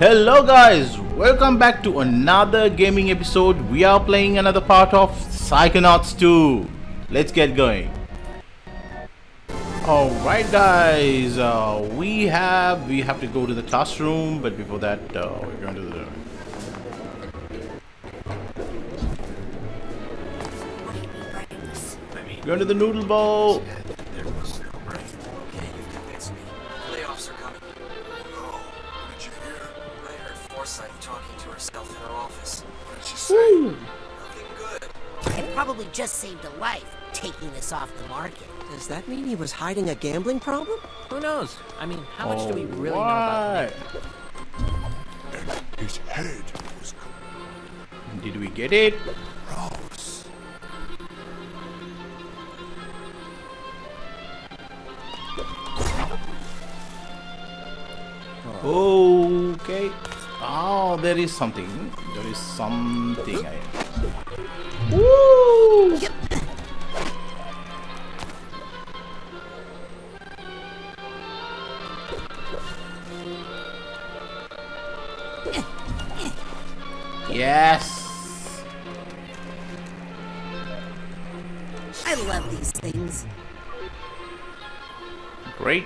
Hello guys, welcome back to another gaming episode. We are playing another part of Psychonauts 2. Let's get going. Alright guys, we have to go to the classroom, but before that we're going to the noodle bowl. Talking to herself in her office. What did she say? Nothing good. It probably just saved a life, taking this off the market. Does that mean he was hiding a gambling problem? Who knows? I mean, how much do we really know about Nick? And his head was Did we get it? gross. Okay. Oh, there is something. There is something. Woo! Yes. I love these things. Great.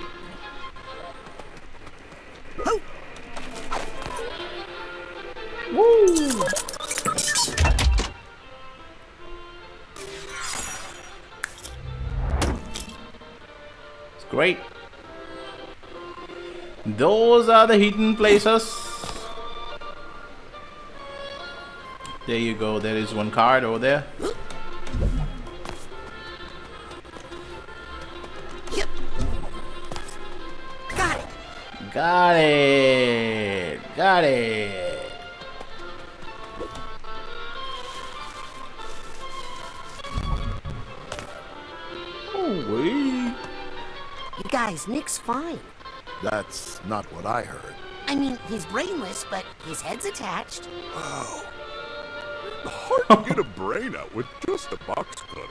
Oh. Woo! It's great. Those are the hidden places. There you go. There is one card over there. Yep. Got it. Got it. Got it. You guys, Nick's fine. That's not what I heard. I mean, he's brainless, but his head's attached. Wow. Hard to get a brain out with just a box cutter.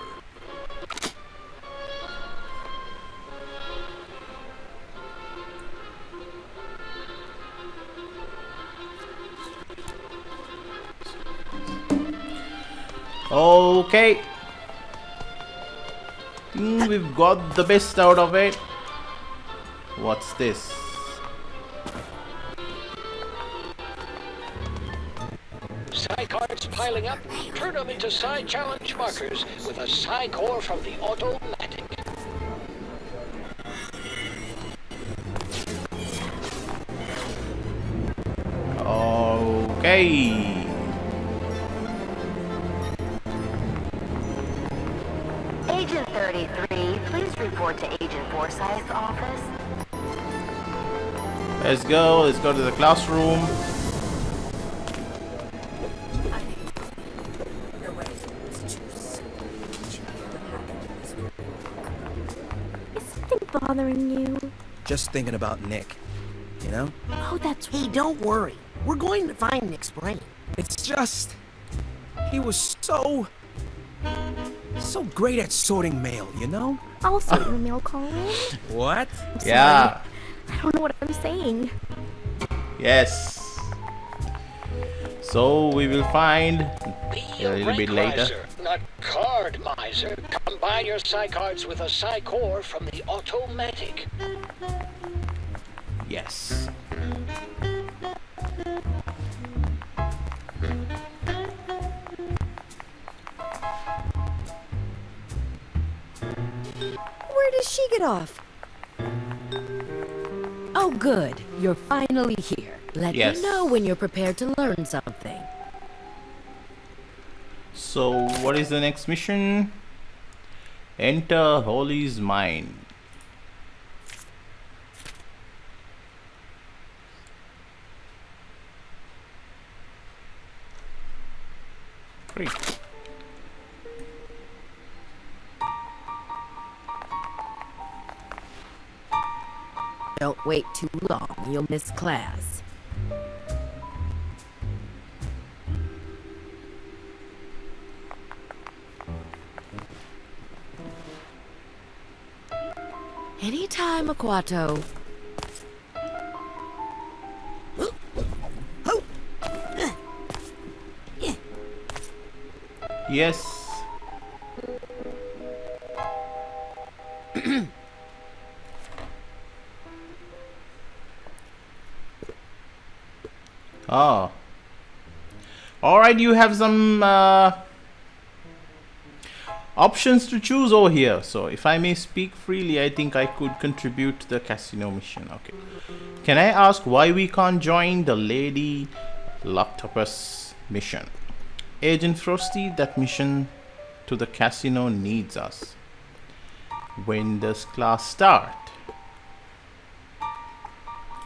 Okay. Think we've got the best out of it. What's this? Psi cards piling up. Turn them into Psi challenge markers with a Psi core from the automatic. Okay. Agent 33, please report to Agent Forsyth's office. Let's go. Let's go to the classroom. Is something bothering you? Just thinking about Nick, you know? Oh, that's Hey, don't worry. We're going to find Nick's brain. It's just... he was so great at sorting mail, you know? I'll sort your mail, Colin. What? Yeah. I don't know what I'm saying. Yes. So we will find Be a little rank bit later. miser, not card miser. Combine your Psi cards with a Psi core from the automatic. Yes. Where does she get off? Oh, good. You're finally here. Let Yes. me know when you're prepared to learn something. So what is the next mission? Enter Holly's mind. Great. Don't wait too long. You'll miss class. Anytime, Aquato. Yes. Oh. Alright, you have some options to choose over here. So, if I may speak freely, I think I could contribute to the casino mission. Okay. Can I ask why we can't join the Lady Lauctopos mission? Agent Frosty, that mission to the casino needs us. When does class start?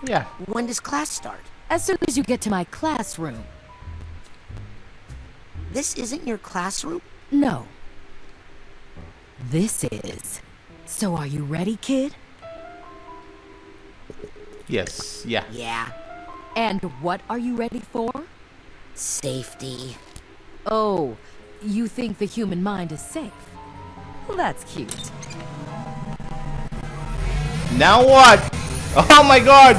Yeah. When does class start? As soon as you get to my classroom. This isn't your classroom? No. This is. So are you ready, kid? Yes. Yeah. Yeah. And what are you ready for? Safety. Oh, you think the human mind is safe? Well, that's cute. Now what? Oh my god!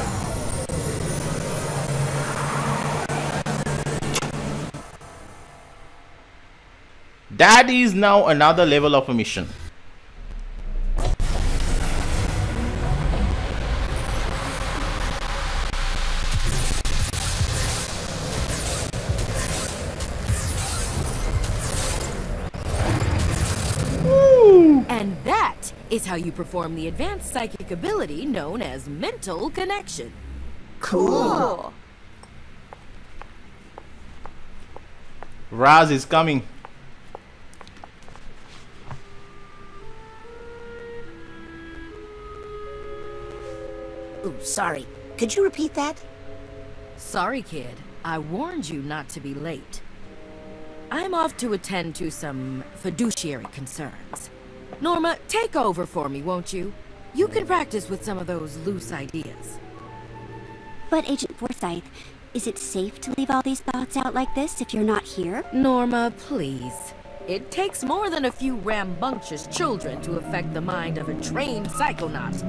That is now another level of a mission. And that is how you perform the advanced psychic ability known as mental connection. Cool. Raz is coming. Ooh, sorry. Could you repeat that? Sorry, kid. I warned you not to be late. I'm off to attend to some fiduciary concerns. Norma, take over for me, won't you? You can practice with some of those loose ideas. But Agent Forsyth, is it safe to leave all these thoughts out like this if you're not here? Norma, please. It takes more than a few rambunctious children to affect the mind of a trained psychonaut.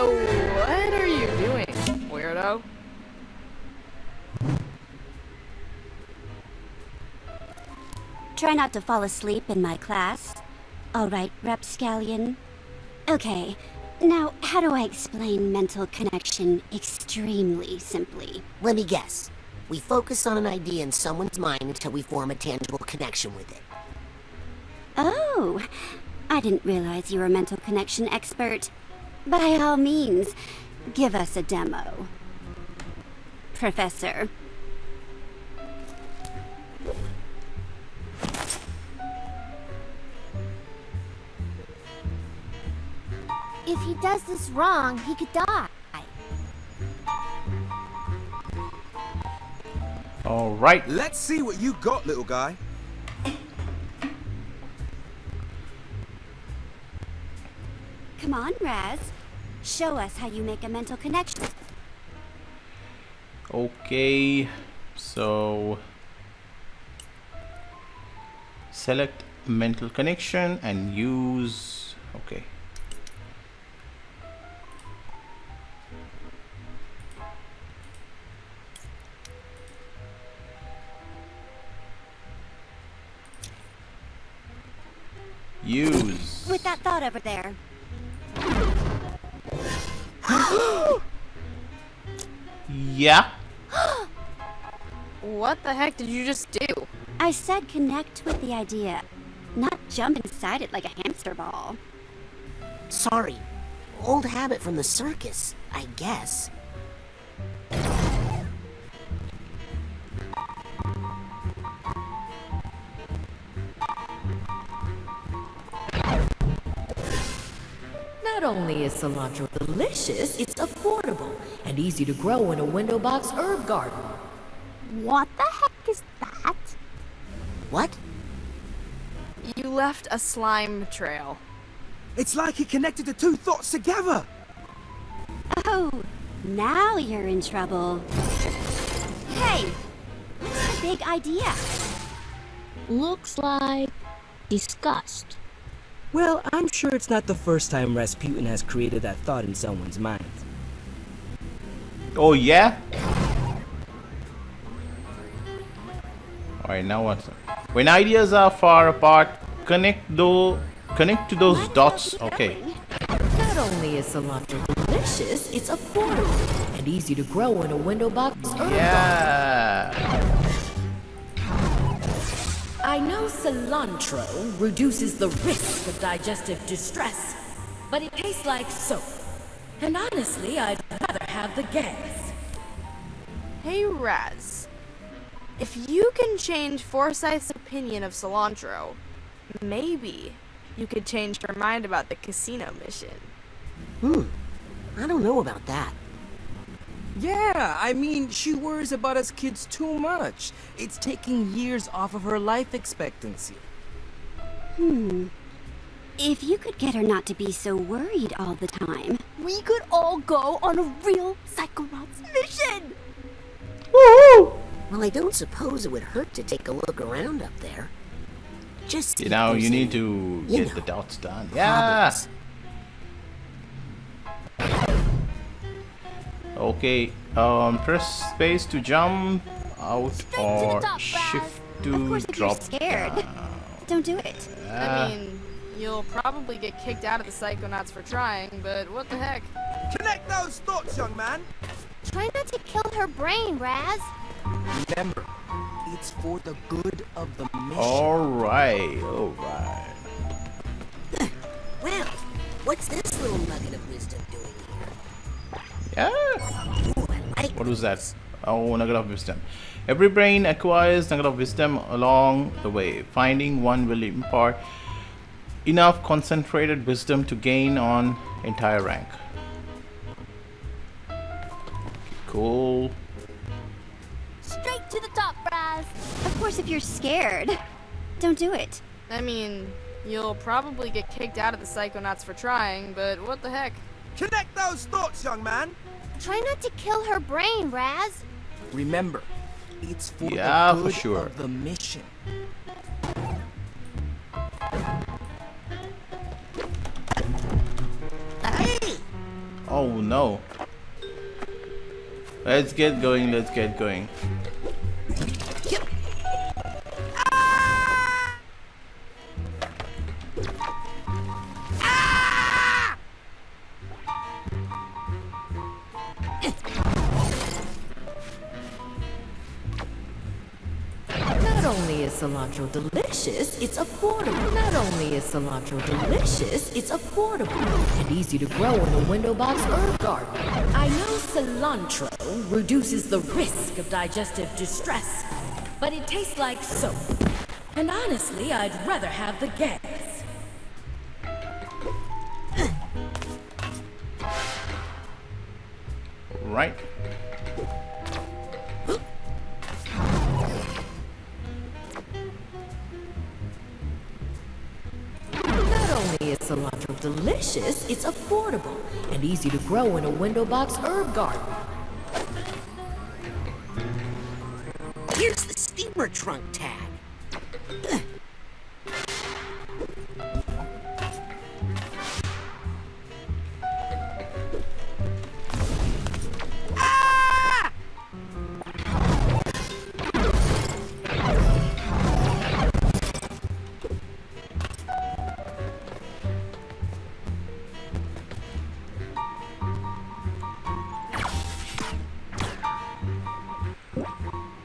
What are you doing, weirdo? Try not to fall asleep in my class. Alright, rapscallion. Okay, now how do I explain mental connection extremely simply? Let me guess. We focus on an idea in someone's mind until we form a tangible connection with it. Oh, I didn't realize you were a mental connection expert. By all means, give us a demo. Professor. If he does this wrong, he could die. All right. Let's see what you got, little guy. Come on, Raz. Show us how you make a mental connection. Okay. So select mental connection and use. Okay. Use. With that thought over there. Yeah. What the heck did you just do? I said connect with the idea, not jump inside it like a hamster ball. Sorry. Old habit from the circus, I guess. Not only is cilantro delicious, it's affordable and easy to grow in a window box herb garden. What the heck is that? What? You left a slime trail. It's like he connected the two thoughts together. Oh, now you're in trouble. Hey, what's the big idea? Looks like disgust. Well, I'm sure it's not the first time Rasputin has created that thought in someone's mind. Oh yeah? Alright, now what? When ideas are far apart, connect to those dots. Okay. Not only is cilantro delicious, it's affordable and easy to grow in a window box. Yeah. I know cilantro reduces the risk of digestive distress, but it tastes like soap. And honestly, I'd rather have the gas. Hey, Raz. If you can change Forsyth's opinion of cilantro, maybe you could change her mind about the casino mission. I don't know about that. Yeah, I mean, she worries about us kids too much. It's taking years off of her life expectancy. If you could get her not to be so worried all the time. We could all go on a real Psychonauts mission! Woohoo! Well, I don't suppose it would hurt to take a look around up there. Just see You if know, there's you need any, to you get know, the dots done. Yeah. Okay. Press space to jump out or shift to Of course, if you're drop scared, down. don't do it. I mean, you'll probably get kicked out of the Psychonauts for trying, but what the heck? Connect those thoughts, young man. Try not to kill her brain, Raz. Remember, it's for the good of the mission. Alright. Well, what's this little nugget of wisdom doing here? Yeah. Ooh, I like What was that? Oh, nugget of wisdom. Every brain acquires nugget of wisdom along the way. Finding one will impart enough concentrated wisdom to gain on entire rank. Cool. Straight to the top, Raz. Of course, if you're scared, don't do it. I mean, you'll probably get kicked out of the Psychonauts for trying, but what the heck? Connect those thoughts, young man. Try not to kill her brain, Raz. Remember, it's for Yeah, the for good sure. of the mission. Hey! Oh no. Let's get going. Not only is cilantro delicious, it's affordable. Not only is cilantro delicious, it's affordable and easy to grow in a window box herb garden. I know cilantro reduces the risk of digestive distress, but it tastes like soap. And honestly, I'd rather have the gas. Right. Not only is cilantro delicious, it's affordable and easy to grow in a window box herb garden. Here's the steamer trunk tag.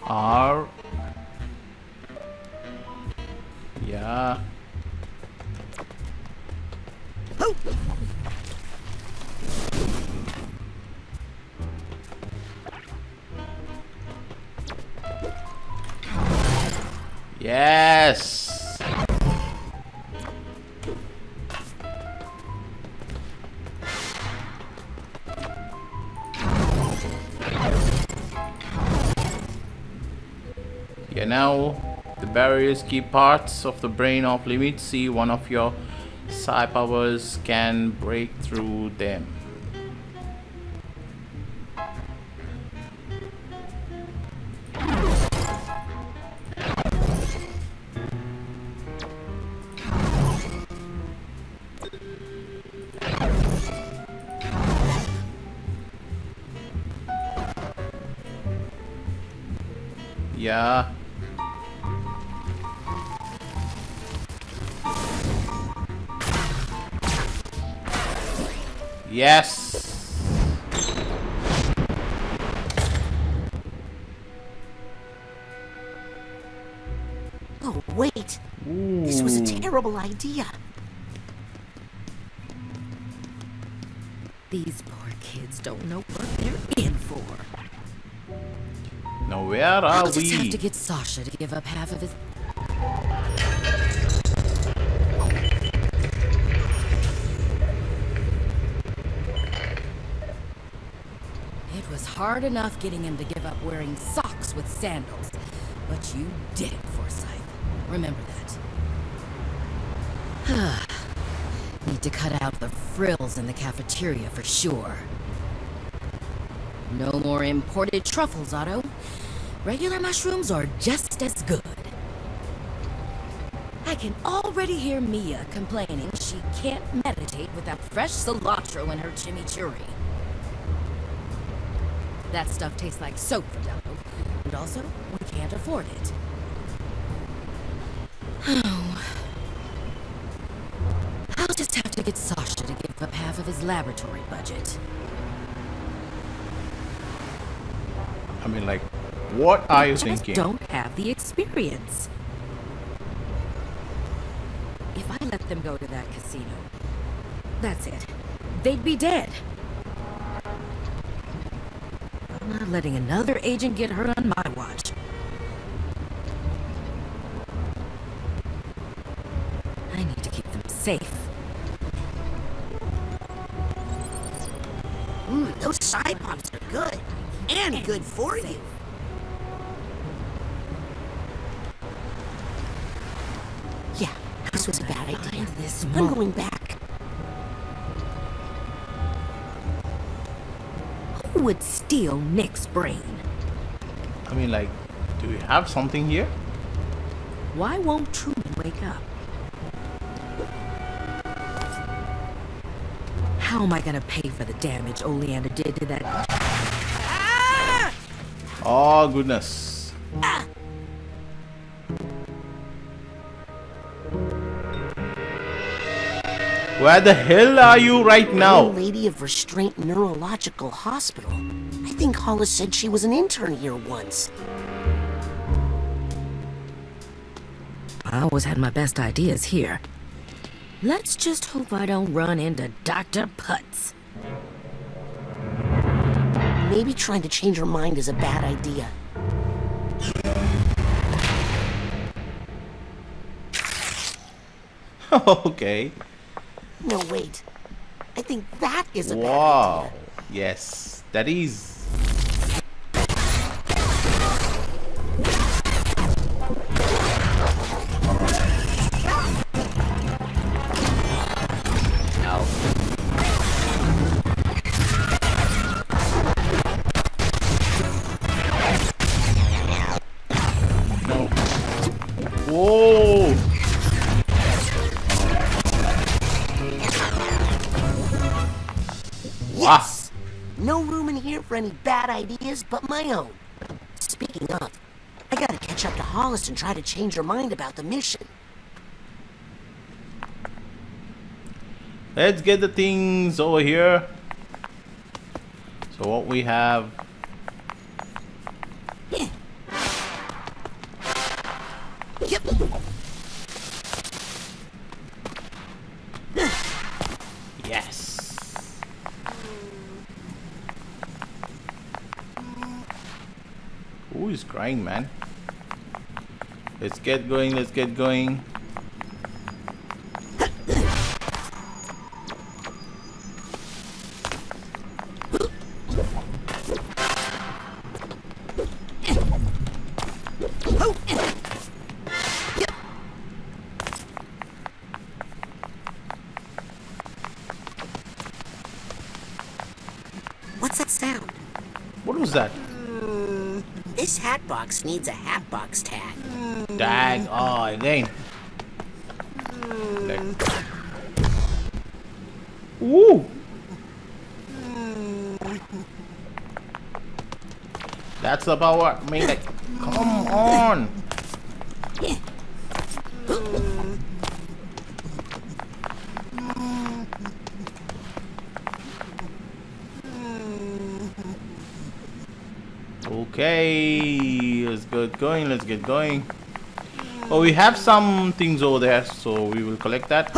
R. Yeah. Yes. Yeah, now the barriers keep parts of the brain off limits. See, one of your psi powers can break through them. Yeah. Yes. Oh, wait. This was a terrible idea. These poor kids don't know what they're in for. Now where are I'll just we? have to get Sasha to give up half of his... It was hard enough getting him to give up wearing socks with sandals, but you did it, Forsyth. Remember that. Need to cut out the frills in the cafeteria for sure. No more imported truffles, Otto. Regular mushrooms are just as good. I can already hear Mia complaining she can't meditate without fresh cilantro in her chimichurri. That stuff tastes like soap for Dello, and also, we can't afford it. Oh. I'll just have to get Sasha to give up half of his laboratory budget. I mean, like, what are you Just thinking? don't have the experience. If I let them go to that casino, that's it. They'd be dead. I'm not letting another agent get hurt on my watch. I need to keep them safe. Those side pops are good. And good for you. Yeah, this was a bad idea. I'm going back. Who would steal Nick's brain? I mean, like, do we have something here? Why won't Truman wake up? How am I gonna pay for the damage Oleander did to that? Oh, goodness. Where the hell are you right now? Lady of Restraint Neurological Hospital. I think Hollis said she was an intern here once. I always had my best ideas here. Let's just hope I don't run into Dr. Putz. Maybe trying to change her mind is a bad idea. Okay. No, wait. I think that is a bad Wow. idea. Yes, that is. No. Whoa. Yes! No room in here for any bad ideas but my own. Speaking of, I gotta catch up to Hollis and try to change her mind about the mission. Let's get the things over here. So what we have. Yep. Yes. Who is crying, man? Let's get going, let's get going. What's that sound? What was that? This hat box needs a hat box tag. Tag. Oh, again. Ooh. That's the power. I mean, like, come on. Okay, let's get going. Let's get going. Oh, we have some things over there, so we will collect that.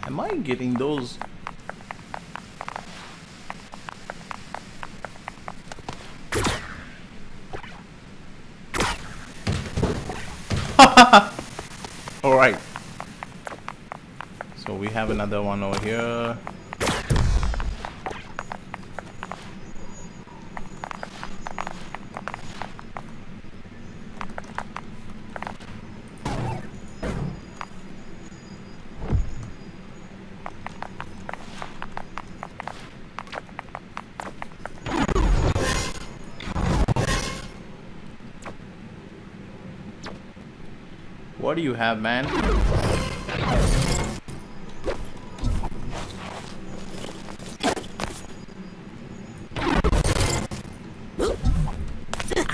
Am I getting those? All right. So we have another one over here. What do you have, man?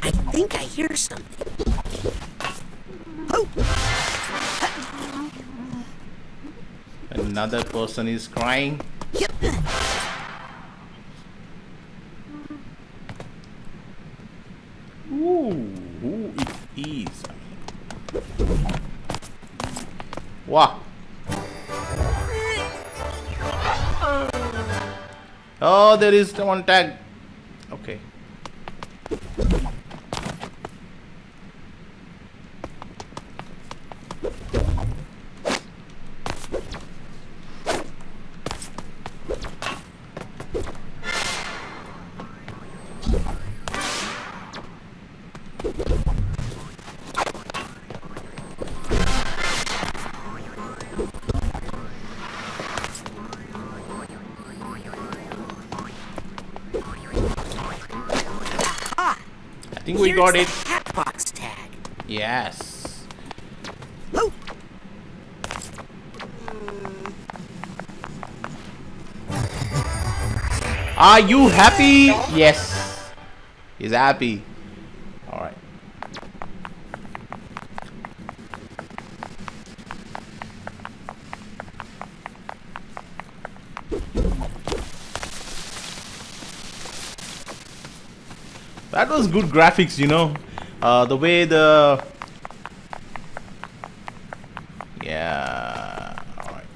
I think I hear something. Another person is crying. Ooh, who it is? Wow. Oh, there is one tag. Okay. I think we got it. Hat box tag. Yes. Are you happy? Yes. He's happy. All right. That was good graphics, you know. The way the... Yeah. Alright.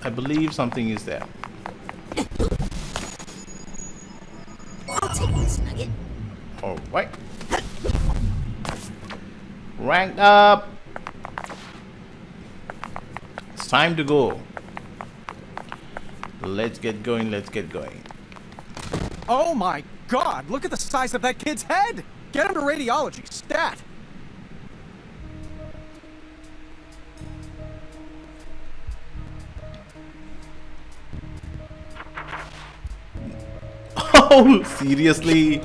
I believe something is there. I'll take this nugget. Alright. Rank up. It's time to go. Let's get going, let's get going. Oh my God, look at the size of that kid's head! Get him to radiology, stat! Oh, seriously?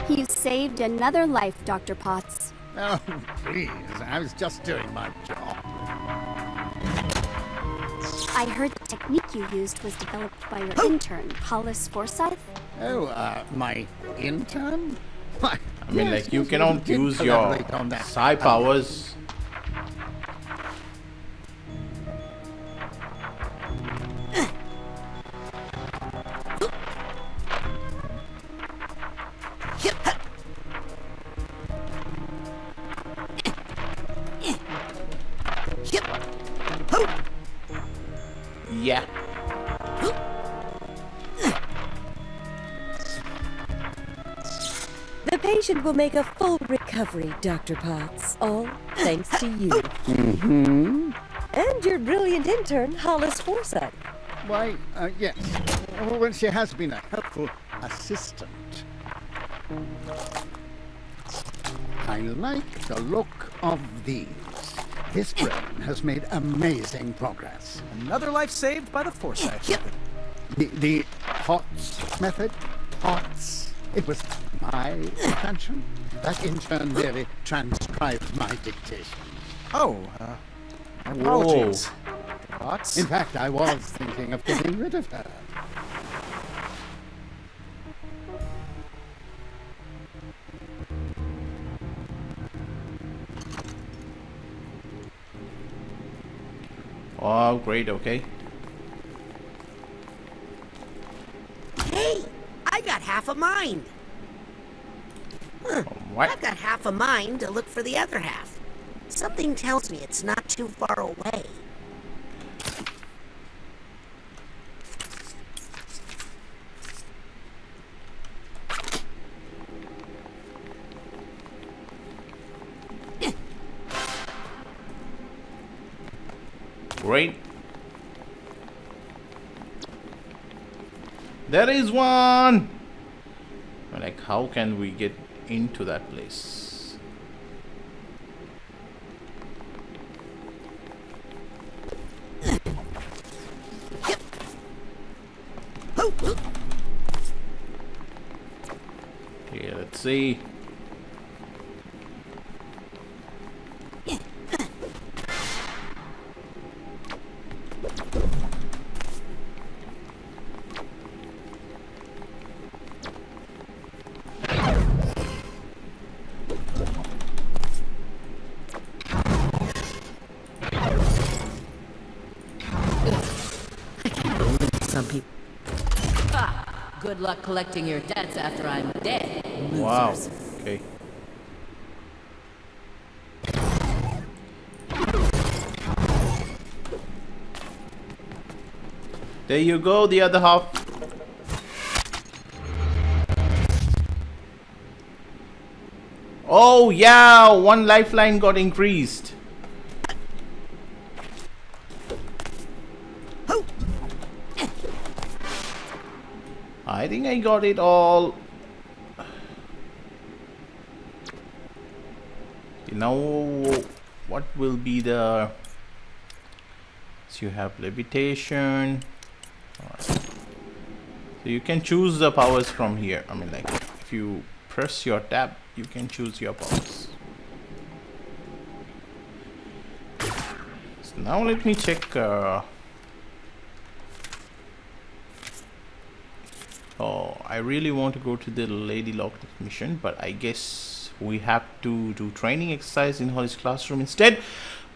You saved another life, Dr. Potts. Oh, please. I was just doing my job. I heard the technique you used was developed by your intern, Hollis Forsyth. Oh, my intern? I mean, like, you cannot use your psi powers. Yeah. The patient will make a full recovery, Dr. Potts, all thanks to you. Mm-hmm. And your brilliant intern, Hollis Forsyth. Why, yes. Well, she has been a helpful assistant. I like the look of these. This brain has made amazing progress. Another life saved by the Forsyth method. The HOTS method? HOTS. It was my invention. That intern really transcribed my dictation. Oh, my apologies. Thoughts? In fact, I was thinking of getting rid of her. Oh, great, okay. Hey, I got half a mind. What? I've got half a mind to look for the other half. Something tells me it's not too far away. Great. There is one! Like, how can we get into that place? Okay, let's see. Some people. Ah, good luck collecting your debts after I'm dead. Wow. Losers. Okay. There you go, the other half. Oh yeah, one lifeline got increased. I think I got it all. Now, what will be the... So you have levitation. Alright. So you can choose the powers from here. I mean, like, if you press your tab, you can choose your powers. So now let me check. Oh, I really want to go to the Lady Lauctopos mission, but I guess we have to do training exercise in Hollis' classroom instead.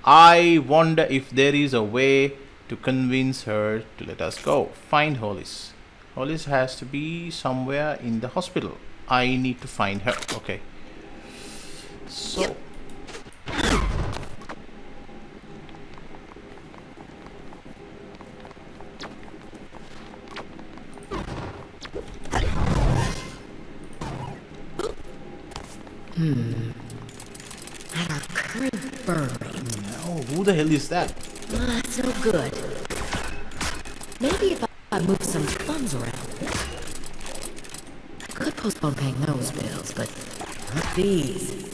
I wonder if there is a way to convince her to let us go. Find Hollis. Hollis has to be somewhere in the hospital. I need to find her. Okay. So. Our current burn rate. Oh, who the hell is that? That's no good. Maybe if I move some funds around. I could postpone paying those bills, but not these.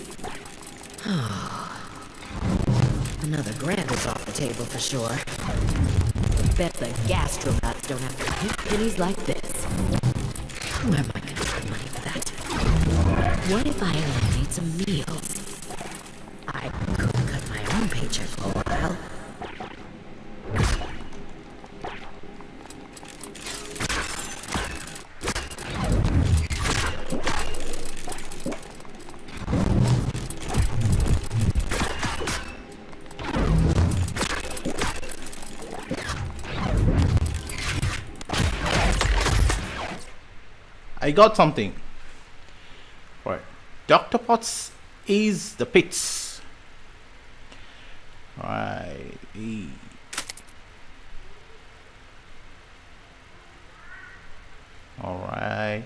Another grand is off the table for sure. Bet the gastronauts don't have to pay pennies like this. Where am I going to get the money for that? What if I eliminate some meals? I could cut my own paycheck for a while. I got something. Right. Dr. Potts is the pits. Right. Alright.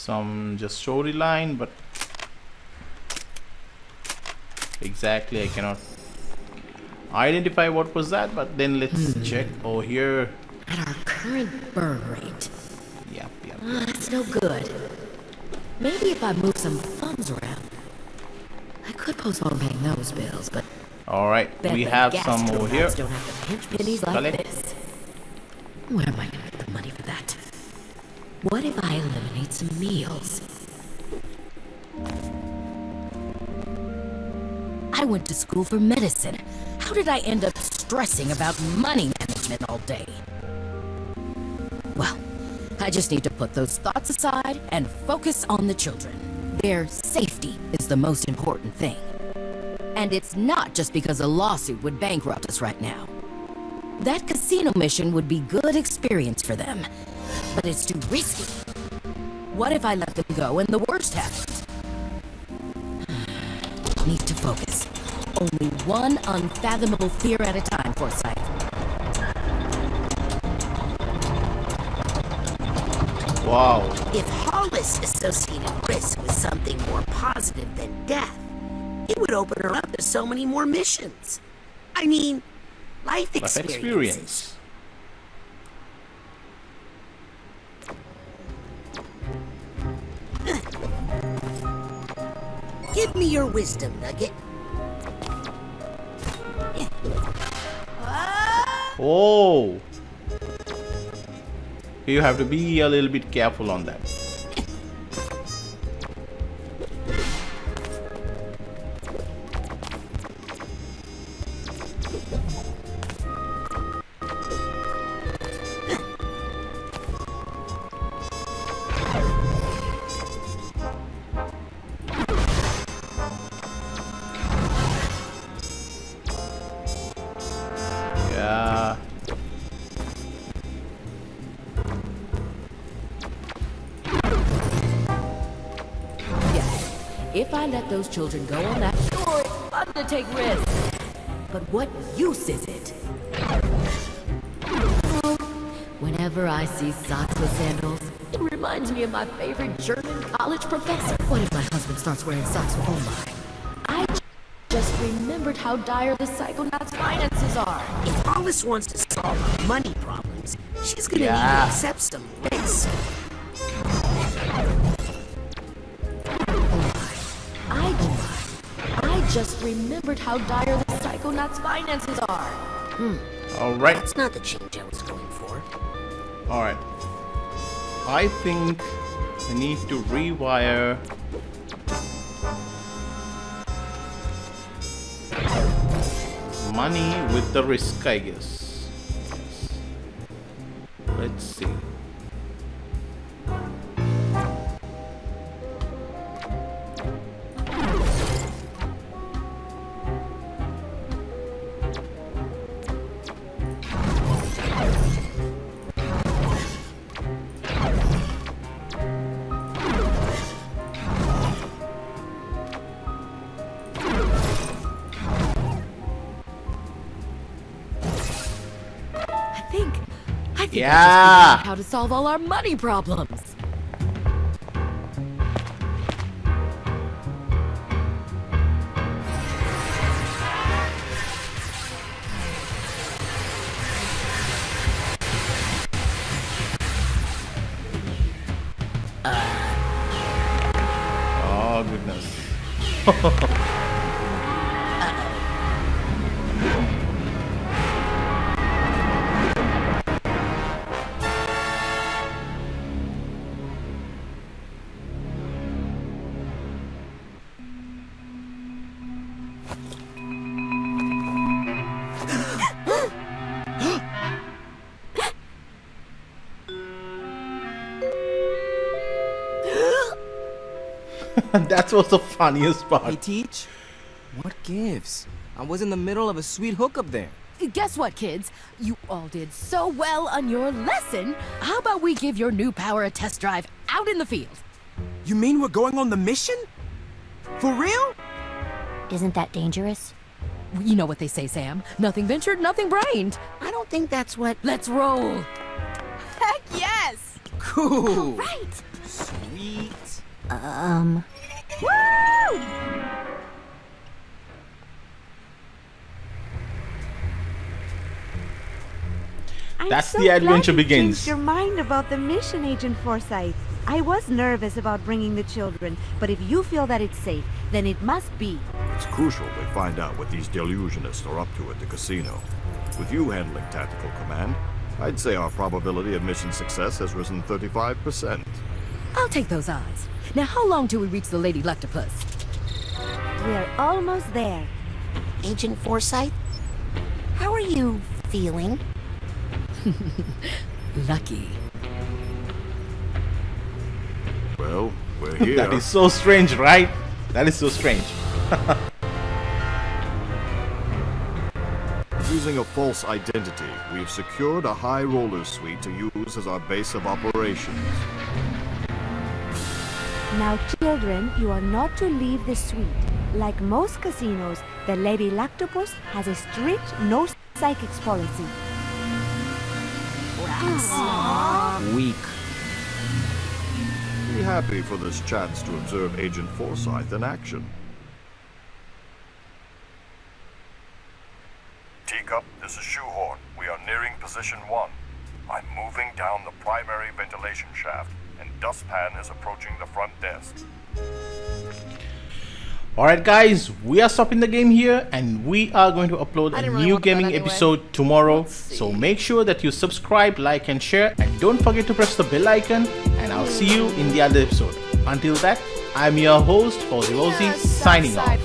some just storyline, but exactly I cannot identify what was that. But then let's check over here. At our current burn rate. Yeah. That's no good. Maybe if I move some funds around, I could postpone paying those bills, but all right, we have some over here. Don't have to pinch pennies like this. Where am I going to get the money for that? What if I eliminate some meals? I went to school for medicine. How did I end up stressing about money management all day? Well, I just need to put those thoughts aside and focus on the children. Their safety is the most important thing. And it's not just because a lawsuit would bankrupt us right now. That casino mission would be good experience for them, but it's too risky. What if I let them go and the worst happens? Need to focus. Only one unfathomable fear at a time, Forsyth. Wow. If Hollis associated risk with something more positive than death, it would open her up to so many more missions. I mean, life experiences. Give me your wisdom, Nugget. Oh. You have to be a little bit careful on that. Yeah. If I let those children go on that tour, it's fun to take risks. But what use is it? Oh, whenever I see socks with sandals, it reminds me of my favorite German college professor. What if my husband starts wearing socks with oh my? I just remembered how dire the Psychonauts' finances are. If Hollis wants to solve her money problems, she's gonna need to accept some risk. I just remembered how dire the Psychonauts' finances are. All right. That's not the change I was going for. All right. I think I need to rewire money with the risk, I guess. Let's see. I think I Yeah. just figured out how to solve all our money problems. Oh goodness. That was the funniest part. Hey, Teach, what gives? I was in the middle of a sweet hookup there. Guess what, kids? You all did so well on your lesson. How about we give your new power a test drive out in the field? You mean we're going on the mission? For real? Isn't that dangerous? You know what they say, Sam. Nothing ventured, nothing brained. I don't think that's what... Let's roll. Heck yes! Cool. Right. Sweet. Sweet. Woo! That's the adventure begins. Changed your mind about the mission, Agent Forsyth. I was nervous about bringing the children, but if you feel that it's safe, then it must be. It's crucial they find out what these delusionists are up to at the casino. With you handling tactical command, I'd say our probability of mission success has risen 35%. I'll take those odds. Now, how long till we reach the Lady Lauctopos? We're almost there. Agent Forsyth, how are you feeling? Lucky. Well, we're here. That is so strange, right? That is so strange. Using a false identity, we've secured a high roller suite to use as our base of operations. Now, children, you are not to leave the suite. Like most casinos, the Lady Lauctopos has a strict no psychics policy. Weak. Be happy for this chance to observe Agent Forsyth in action. Teacup, this is Shoehorn. We are nearing position 1. I'm moving down the primary ventilation shaft, and Dustpan is approaching the front desk. Alright guys, we are stopping the game here and we are going to upload a new gaming episode tomorrow. So make sure that you subscribe, like and share, and don't forget to press the bell icon, and I'll see you in the other episode. Until that, I'm your host, Hollis, signing off.